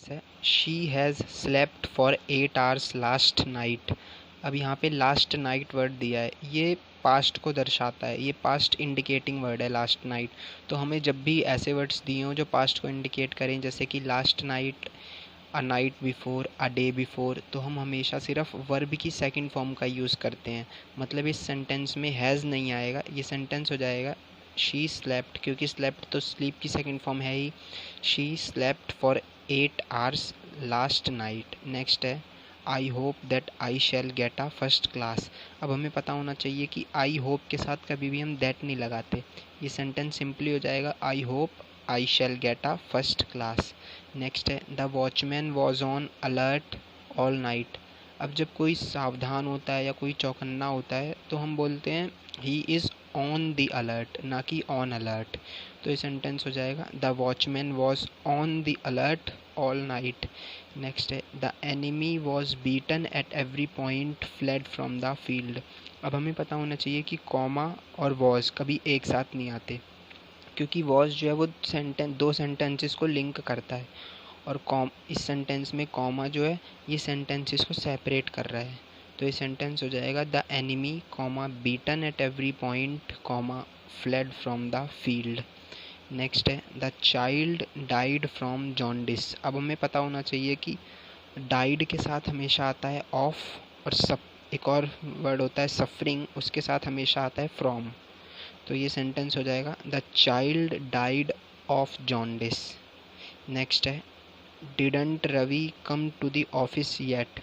है she has slept for 8 hours last night. अब यहाँ पे लास्ट नाइट वर्ड दिया है, ये पास्ट को दर्शाता है, ये पास्ट इंडिकेटिंग वर्ड है लास्ट नाइट। तो हमें जब भी ऐसे वर्ड्स दिए हों जो पास्ट को इंडिकेट करें, जैसे कि last night, a night before, a day before, तो हम हमेशा सिर्फ वर्ब की सेकंड फॉर्म का यूज़ करते हैं। मतलब इस सेंटेंस में हैज़ नहीं आएगा, ये सेंटेंस हो जाएगा शी स्लेप्ट, क्योंकि स्लेप्ट तो स्लीप की सेकंड फॉर्म है ही। She slept for 8 hours last night. Next है I hope that I shall get a first class. अब हमें पता होना चाहिए कि आई होप के साथ कभी भी हम दैट नहीं लगाते। ये सेंटेंस सिंपली हो जाएगा I hope I shall get a first class. Next है the watchman was on alert all night. अब जब कोई सावधान होता है या कोई चौकन्ना होता है तो हम बोलते हैं he is on the alert, ना कि ऑन अलर्ट। तो ये सेंटेंस हो जाएगा the watchman was on the alert all night. Next है the enemy was beaten at every point fled from the field. अब हमें पता होना चाहिए कि कॉमा और वॉज कभी एक साथ नहीं आते, क्योंकि वॉज जो है वो दो सेंटेंसेस को लिंक करता है, और इस सेंटेंस में कॉमा जो है ये सेंटेंसेस को सेपरेट कर रहा है। तो ये सेंटेंस हो जाएगा the enemy comma beaten at every point comma fled from the field. Next है the child died from jaundice. अब हमें पता होना चाहिए कि डाइड के साथ हमेशा आता है ऑफ, और एक और वर्ड होता है सफरिंग, उसके साथ हमेशा आता है फ्रॉम। तो ये सेंटेंस हो जाएगा the child died of jaundice. Next है didn't Ravi come to the office yet.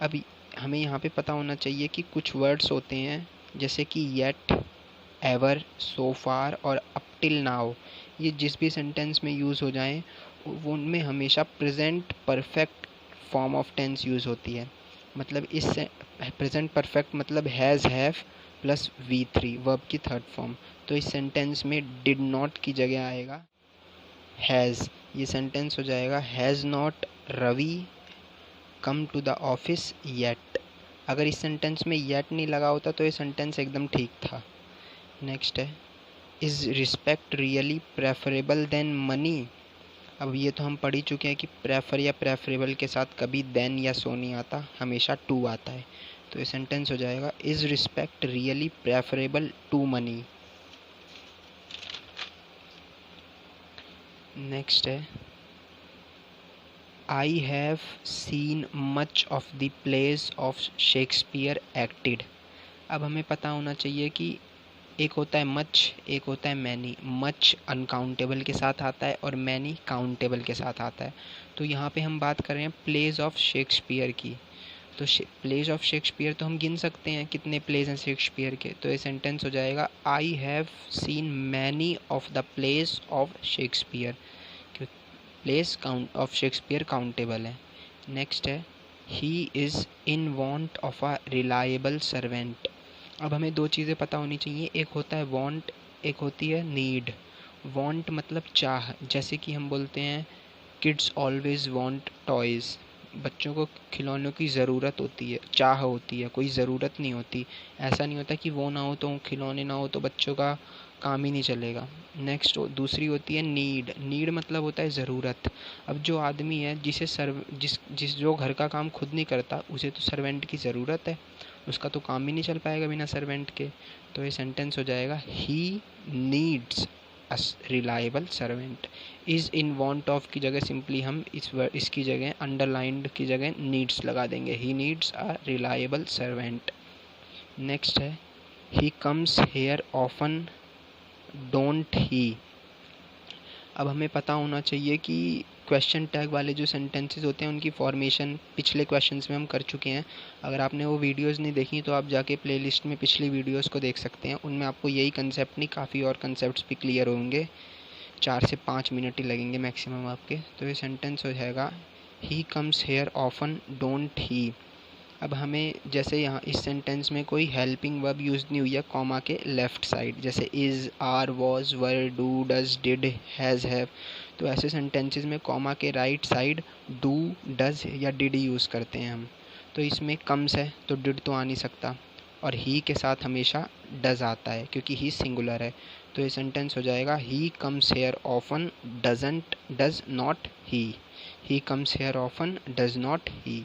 अब हमें यहाँ पे पता होना चाहिए कि कुछ वर्ड्स होते हैं जैसे कि येट, एवर, सो फार और अप टिल नाउ, ये जिस भी सेंटेंस में यूज़ हो जाएं वो उनमें हमेशा present perfect form of tense use होती है। मतलब इस प्रेजेंट परफेक्ट मतलब has, have plus V3 verb की थर्ड फॉर्म। तो इस सेंटेंस में डिड नॉट की जगह आएगा हैज़। ये सेंटेंस हो जाएगा has not Ravi come to the office yet. अगर इस सेंटेंस में येट नहीं लगा होता तो ये सेंटेंस एकदम ठीक था। नेक्स्ट है is respect really preferable than money. अब ये तो हम पढ़ ही चुके हैं कि प्रेफर या प्रेफरेबल के साथ कभी देन या सो नहीं आता, हमेशा टू आता है। तो ये सेंटेंस हो जाएगा is respect really preferable to money. Next है I have seen much of the place of Shakespeare acted. अब हमें पता होना चाहिए कि एक होता है मच, एक होता है मैनी। मच अनकाउंटेबल के साथ आता है और मैनी काउंटेबल के साथ आता है। तो यहाँ पे हम बात कर रहे हैं प्लेस ऑफ शेक्सपियर की। तो प्लेस ऑफ शेक्सपियर तो हम गिन सकते हैं कितने प्लेस हैं शेक्सपियर के। तो ये सेंटेंस हो जाएगा आई have seen many of the place of Shakespeare, place count of Shakespeare countable है। नेक्स्ट है he is in want of a reliable servant. अब हमें दो चीज़ें पता होनी चाहिए, एक होता है वांट, एक होती है नीड। वांट मतलब चाह, जैसे कि हम बोलते हैं किड्स ऑलवेज वांट टॉयज़। बच्चों को खिलौनों की ज़रूरत होती है, चाह होती है, कोई ज़रूरत नहीं होती। ऐसा नहीं होता कि वो ना हो तो खिलौने ना हो तो बच्चों का काम ही नहीं चलेगा। नेक्स्ट दूसरी होती है नीड। नीड मतलब होता है ज़रूरत। अब जो आदमी है जिसे जिस जो घर का काम खुद नहीं करता उसे तो सर्वेंट की ज़रूरत है, उसका तो काम ही नहीं चल पाएगा बिना सर्वेंट के। तो ये सेंटेंस हो जाएगा ही needs a reliable servant. Is in want of की जगह सिंपली हम इसकी जगह अंडरलाइंड की जगह नीड्स लगा देंगे, he needs a reliable servant. Next है he comes here often don't he. अब हमें पता होना चाहिए कि क्वेश्चन टैग वाले जो सेंटेंसेस होते हैं उनकी फॉर्मेशन पिछले क्वेश्चंस में हम कर चुके हैं। अगर आपने वो वीडियोस नहीं देखी तो आप जाके प्लेलिस्ट में पिछली वीडियोस को देख सकते हैं, उनमें आपको यही कंसेप्ट नहीं काफ़ी और कंसेप्ट्स भी क्लियर होंगे। 4 से 5 मिनट ही लगेंगे मैक्सिमम आपके। तो ये सेंटेंस हो जाएगा ही comes here often don't he. अब हमें जैसे यहाँ इस सेंटेंस में कोई हेल्पिंग वर्ब यूज़ नहीं हुई है कॉमा के लेफ़्ट साइड, जैसे is, are, was, were, do, does, did, has, have, तो ऐसे सेंटेंसेस में कॉमा के राइट साइड डू, डज या डिड यूज़ करते हैं हम। तो इसमें कम्स है तो डिड तो आ नहीं सकता, और ही के साथ हमेशा डज आता है क्योंकि ही सिंगुलर है। तो ये सेंटेंस हो जाएगा ही comes here often does not he. He comes here often does not he.